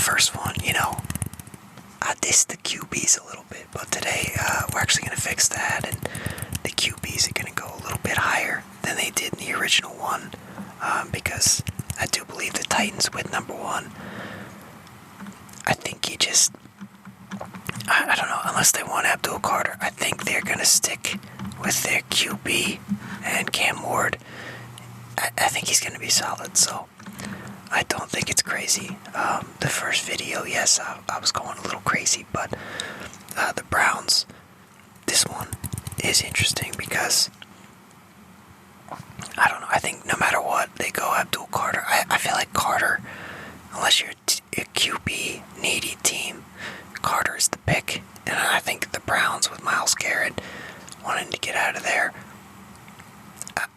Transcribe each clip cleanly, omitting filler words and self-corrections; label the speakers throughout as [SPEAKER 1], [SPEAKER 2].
[SPEAKER 1] first one, I dissed the QBs a little bit, but today we're actually going to fix that, and the QBs are going to go a little bit higher than they did in the original one, because I do believe the Titans with number one. I think I don't know, unless they want Abdul Carter, I think they're going to stick with their QB and Cam Ward. I think he's going to be solid, so I don't think it's crazy. The first video, yes, I was going a little crazy, but the Browns, this one is interesting because, I don't know, I think no matter what, they go Abdul Carter. I feel like Carter, unless you're a QB needy team, Carter is the pick, and I think the Browns with Myles Garrett wanting to get out of there,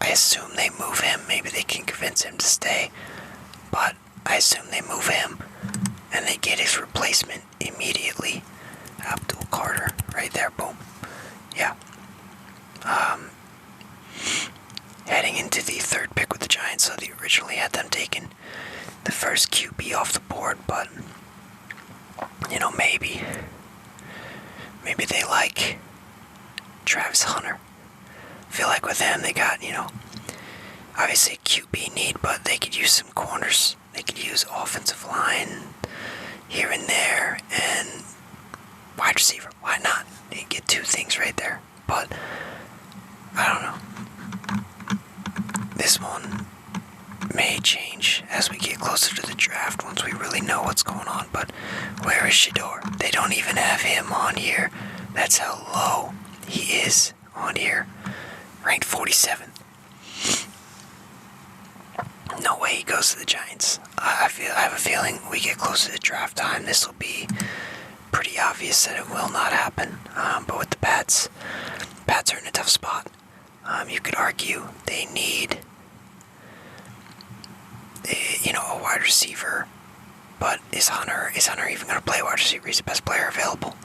[SPEAKER 1] I assume they move him. Maybe they can convince him to stay, but I assume they move him and they get his replacement immediately. Abdul Carter, right there, boom. Yeah. Heading into the third pick with the Giants, so they originally had them taking the first QB off the board, but maybe they like Travis Hunter. I feel like with them they got, obviously QB need, but they could use some corners. They could use offensive line here and there, and wide receiver. Why not? They get two things right there. But I don't know. This one may change as we get closer to the draft once we really know what's going on. But where is Shedeur? They don't even have him on here. That's how low he is on here. Ranked 47th. No way he goes to the Giants. I have a feeling we get closer to draft time, this will be pretty obvious that it will not happen. But with the Pats are in a tough spot. You could argue they need, a wide receiver. But is Hunter even going to play wide receiver? He's the best player available.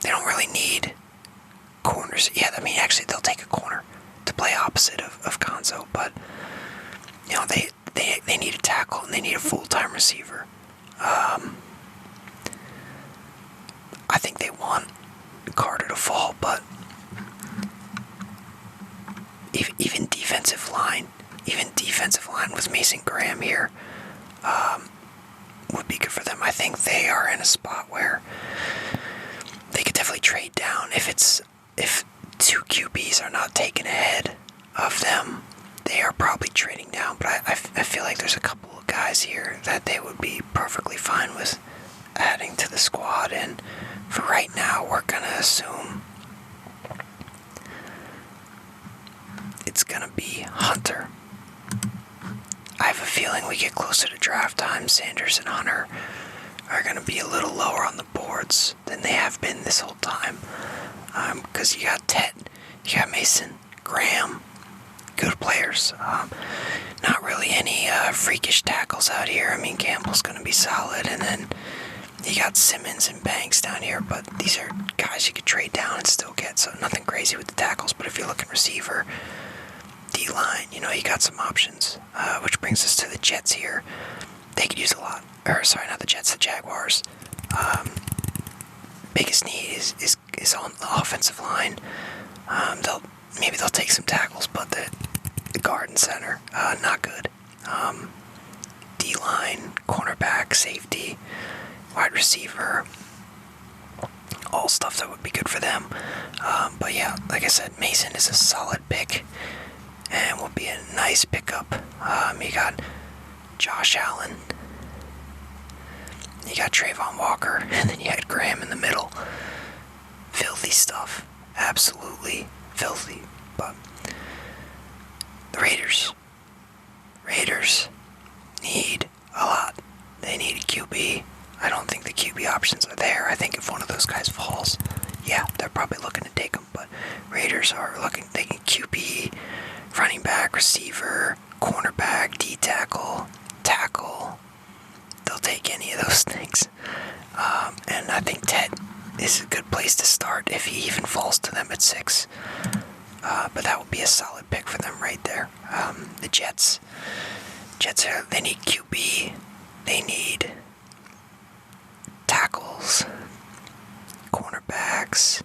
[SPEAKER 1] They don't really need corners. Yeah, actually they'll take a corner to play opposite of Gonzo, but they need a tackle and they need a full-time receiver. I think they want Carter to fall, but even defensive line with Mason Graham here would be good for them. I think they are in a spot where they could definitely trade down if two QBs are not taken ahead of them. They are probably trading down, but I feel like there's a couple of guys here that they would be perfectly fine with adding to the squad, and for right now, we're going to assume it's going to be Hunter. I have a feeling we get closer to draft time, Sanders and Hunter are going to be a little lower on the boards than they have been this whole time. Because you got Ted, you got Mason, Graham, good players. Not really any freakish tackles out here. Campbell's going to be solid, and then you got Simmons and Banks down here, but these are guys you could trade down and still get, so nothing crazy with the tackles. But if you're looking receiver, D-line, you got some options, which brings us to the Jets here. They could use a lot. Or, sorry, not the Jets, the Jaguars. Biggest need is on the offensive line. They'll take some tackles, but the guard and center, not good. D-line, cornerback, safety, wide receiver, all stuff that would be good for them. But yeah, like I said, Mason is a solid pick and will be a nice pickup. You got Josh Allen, you got Trayvon Walker, and then you had Graham in the middle. Filthy stuff. Absolutely filthy. But the Raiders need a lot. They need a QB. I don't think the QB options are there. I think if one of those guys falls, yeah, they're probably looking to take him. But Raiders are taking QB, running back, receiver, cornerback, D-tackle, tackle. They'll take any of those things. And I think Ted is a good place to start if he even falls to them at 6. But that would be a solid pick for them right there. The Jets, Jets they need QB. They need tackles, cornerbacks,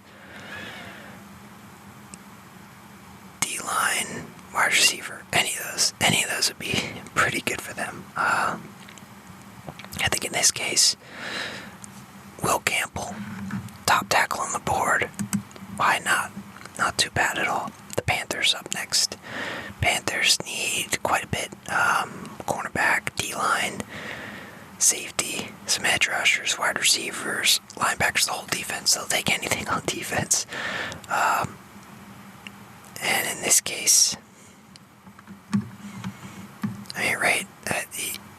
[SPEAKER 1] D-line, wide receiver. Any of those would be pretty good for them. I think in this case, Will Campbell, top tackle on the board. Why not? Not too bad at all. The Panthers up next. Panthers need quite a bit. Cornerback, D-line, safety, some edge rushers, wide receivers, linebackers, the whole defense. They'll take anything on defense. And in this case,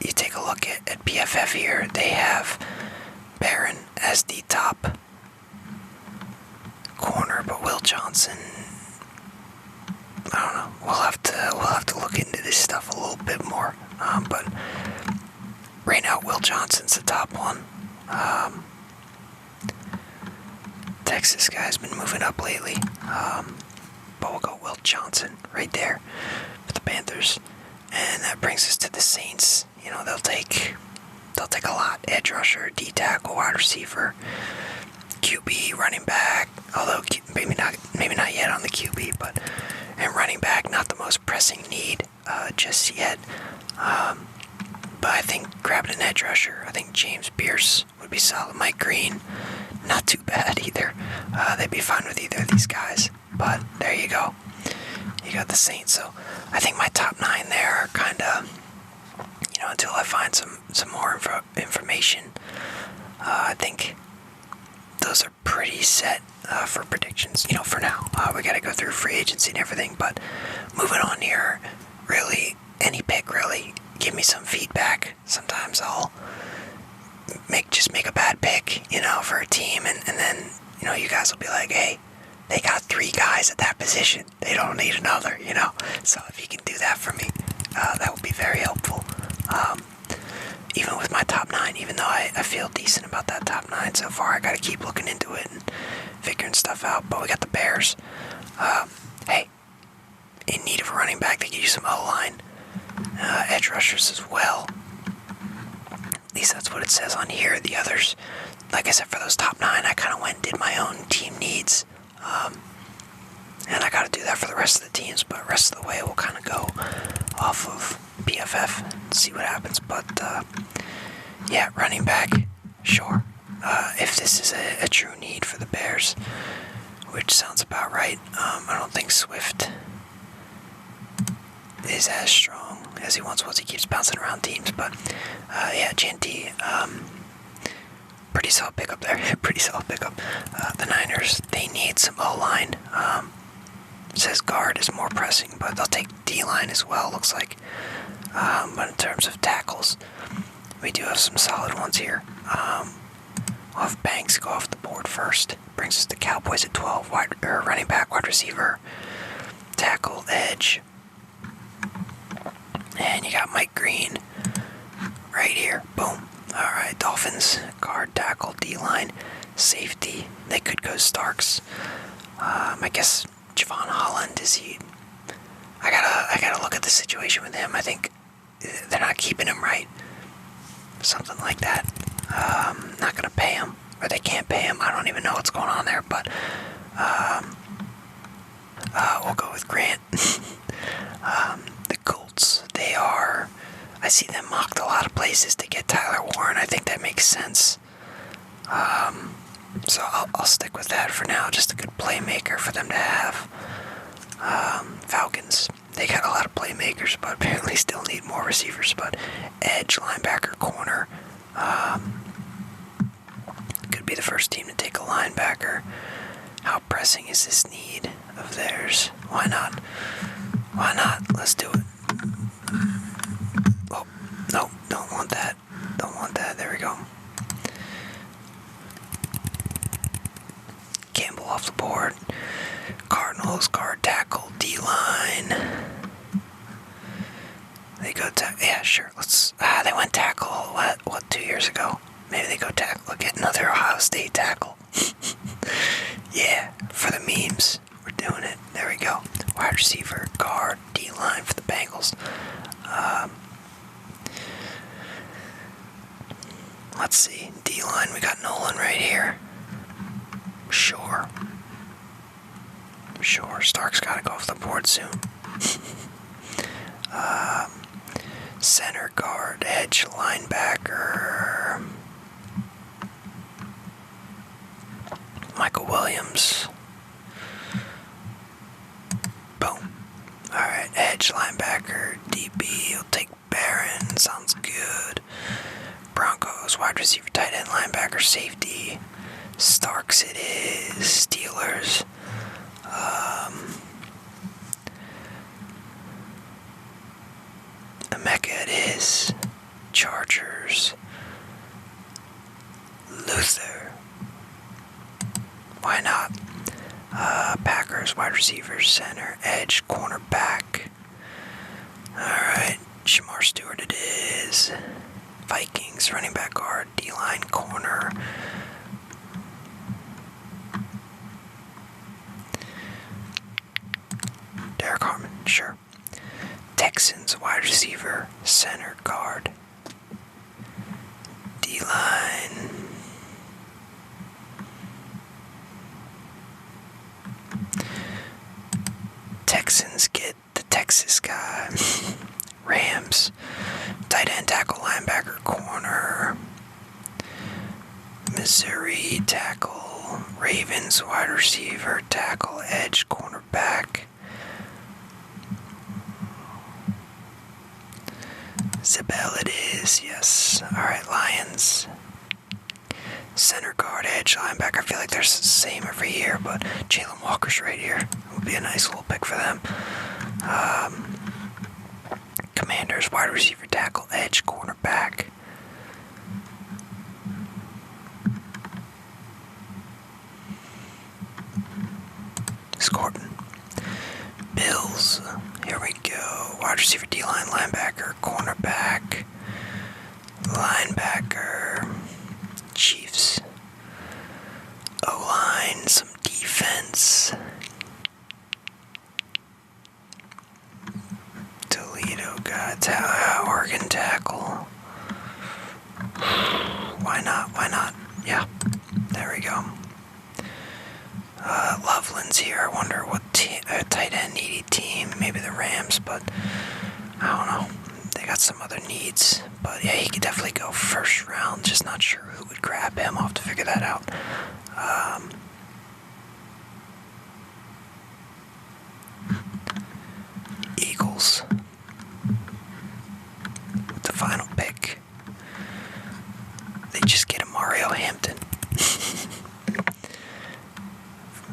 [SPEAKER 1] you take a look at PFF here. They have Barron as the top corner, but Will Johnson, I don't know. We'll have to look into this stuff a little bit more. But right now, Will Johnson's the top one. Texas guy's been moving up lately. But we'll go Will Johnson right there for the Panthers. And that brings us to the Saints. You know, they'll take a lot. Edge rusher, D tackle, wide receiver, QB, running back. Although maybe not yet on the QB, but and running back, not the most pressing need just yet. But I think grabbing an edge rusher, I think James Pierce would be solid. Mike Green, not too bad either. They'd be fine with either of these guys. But there you go. You got the Saints. So I think my top 9 there are kind of, until I find some more information, I think those are pretty set for predictions, for now. We got to go through free agency and everything, but moving on here, really, any pick, really, give me some feedback. Sometimes I'll make a bad pick, for a team, and then, you guys will be like, hey, they got 3 guys at that position. They don't need another, So if you can do that for me, that would be very helpful. Even with my top 9, even though I feel decent about that top 9 so far, I gotta keep looking into it and figuring stuff out. But we got the Bears. Hey, in need of a running back, they could use some O-line. Edge rushers as well. At least that's what it says on here. The others, like I said, for those top 9, I kind of went and did my own team needs. And I got to do that for the rest of the teams, but the rest of the way we'll kind of go off of PFF and see what happens. But, yeah, running back, sure. If this is a true need for the Bears, which sounds about right. I don't think Swift is as strong as he once was. He keeps bouncing around teams, but, yeah, Genty, pretty solid pickup there. Pretty solid pickup. The Niners, they need some O-line. It says guard is more pressing, but they'll take D-line as well, looks like. But in terms of tackles, we do have some solid ones here. We'll have Banks go off the board first. Brings us to Cowboys at 12. Running back, wide receiver, tackle, edge. And you got Mike Green right here. Boom. Alright, Dolphins, guard, tackle, D-line, safety. They could go Starks. I guess Javon Holland, is he... I gotta look at the situation with him. I think they're not keeping him, right? Something like that. Not gonna pay him, or they can't pay him. I don't even know what's going on there, but we'll go with Grant. The Colts, I see them mocked a lot of places to get Tyler Warren. I think that makes sense. So I'll stick with that for now. Just a good playmaker for them to have. Falcons, they got a lot of playmakers, but apparently still need more receivers. But edge, linebacker, corner. Could be the first team to take a linebacker. How pressing is this need of theirs? Why not? Why not? Let's do it. Oh, no, don't want that. Don't want that. There we go. Campbell off the board. Cardinals, guard, tackle, D-line. They go yeah, sure. They went tackle, what, 2 years ago? Maybe they go tackle, get another Ohio State tackle. Yeah, for the memes. We're doing it. There we go. Wide receiver, guard, D-line for the Bengals. Let's see. D-line, we got Nolan right here. Sure. Stark's got to go off the board soon. Center, guard, edge, linebacker. Michael Williams. Boom. Alright, edge, linebacker, DB. He'll take Barron. Sounds good. Broncos, wide receiver, tight end, linebacker, safety. Starks it is. Steelers. Emeka it is. Chargers. Luther. Why not? Packers, wide receivers, center, edge, cornerback. Alright, Shamar Stewart it is. Vikings, running back, guard, D-line, corner. Derek Harmon, sure. Texans, wide receiver, center, guard, D-line. Texans get the Texas guy. Rams, tight end, tackle, linebacker, corner. Missouri, tackle. Ravens, wide receiver, tackle, edge, cornerback. Zabel it is, yes. Alright, Lions. Center, guard, edge, linebacker. I feel like they're the same every year, but Jalen Walker's right here. It would be a nice little pick for them. Commanders, wide receiver, tackle, edge, cornerback. Scorton. Bills. Here we go. Wide receiver, D-line, linebacker, cornerback, linebacker. Chiefs. O-line, some defense. Toledo got Oregon tackle. Why not? Yeah, there we go. Loveland's here. I wonder what tight end needy team. Maybe the Rams, but I don't know. They got some other needs. But yeah, he could definitely go first round. Just not sure who would grab him. I'll have to figure that out. Eagles. With the final pick. They just get a Mario Hampton.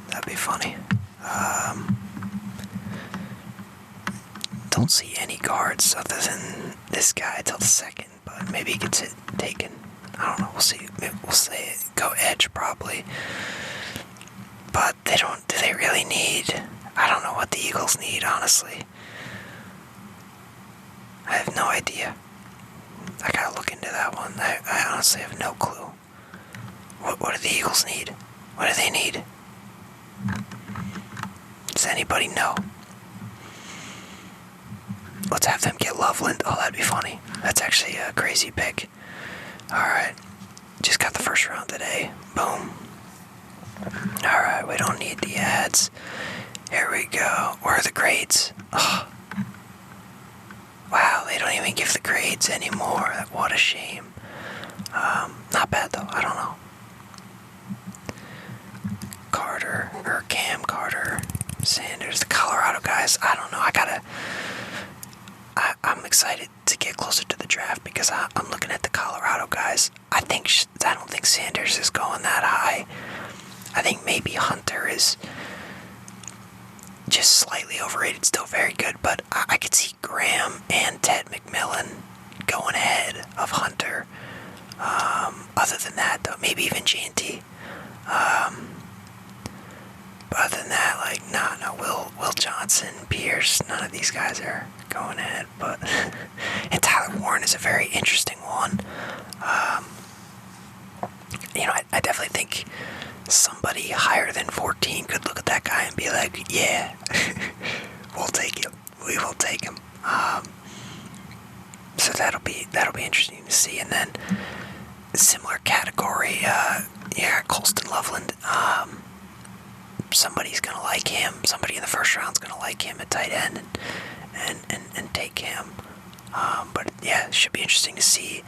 [SPEAKER 1] That'd be funny. Don't see any guards other than this guy till the second, but maybe he gets it taken. I don't know. We'll see. Maybe we'll say go edge probably. But they don't. Do they really need? I don't know what the Eagles need, honestly. I have no idea. I gotta look into that one. I honestly have no clue. What do the Eagles need? What do they need? Does anybody know? Let's have them get Loveland. Oh, that'd be funny. That's actually a crazy pick. Alright. Just got the first round today. Boom. Alright, we don't need the ads. Here we go. Where are the grades? Oh. Wow, they don't even give the grades anymore. What a shame. Not bad though. I don't know. Carter, or Cam Carter, Sanders, the Colorado guys. I don't know. I'm excited to get closer to the draft because I'm looking at the Colorado guys. I don't think Sanders is going that high. I think maybe Hunter is just slightly overrated, still very good, but I could see Graham and Ted McMillan going ahead of Hunter. Other than that, though, maybe even J&T. But other than that, like, no, Will Johnson, Pierce, none of these guys are going ahead. But and Tyler Warren is a very interesting one. I definitely think somebody higher than 14 could look at that guy and be like, yeah, we'll take him. We will take him. So that'll be interesting to see. And then similar category. Yeah, Colston Loveland. Somebody's gonna like him. Somebody in the first round's gonna like him at tight end and take him. But yeah, it should be interesting to see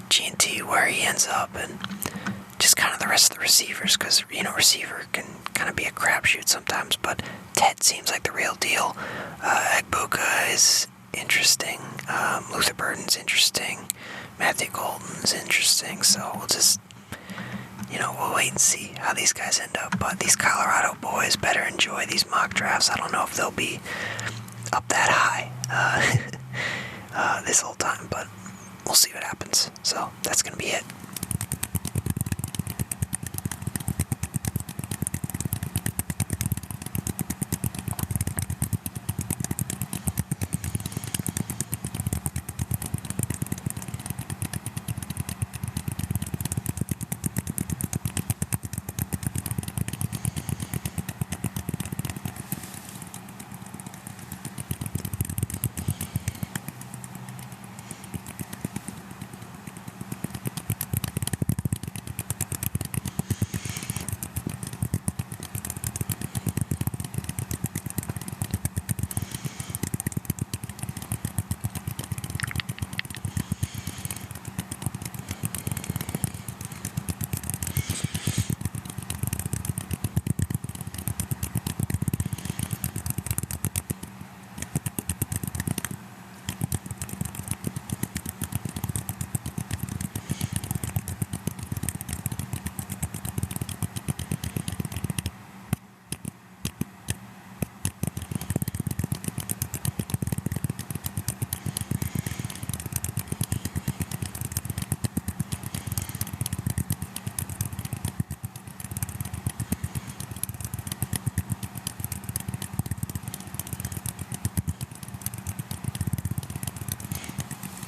[SPEAKER 1] G&T where he ends up and just kind of the rest of the receivers, because receiver can kind of be a crapshoot sometimes. But Ted seems like the real deal. Agbuka is interesting. Luther Burden's interesting. Matthew Golden's interesting. So we'll just we'll wait and see how these guys end up. But these Colorado boys better enjoy these mock drafts. I don't know if they'll be up that high this whole time, but we'll see what happens. So that's going to be it.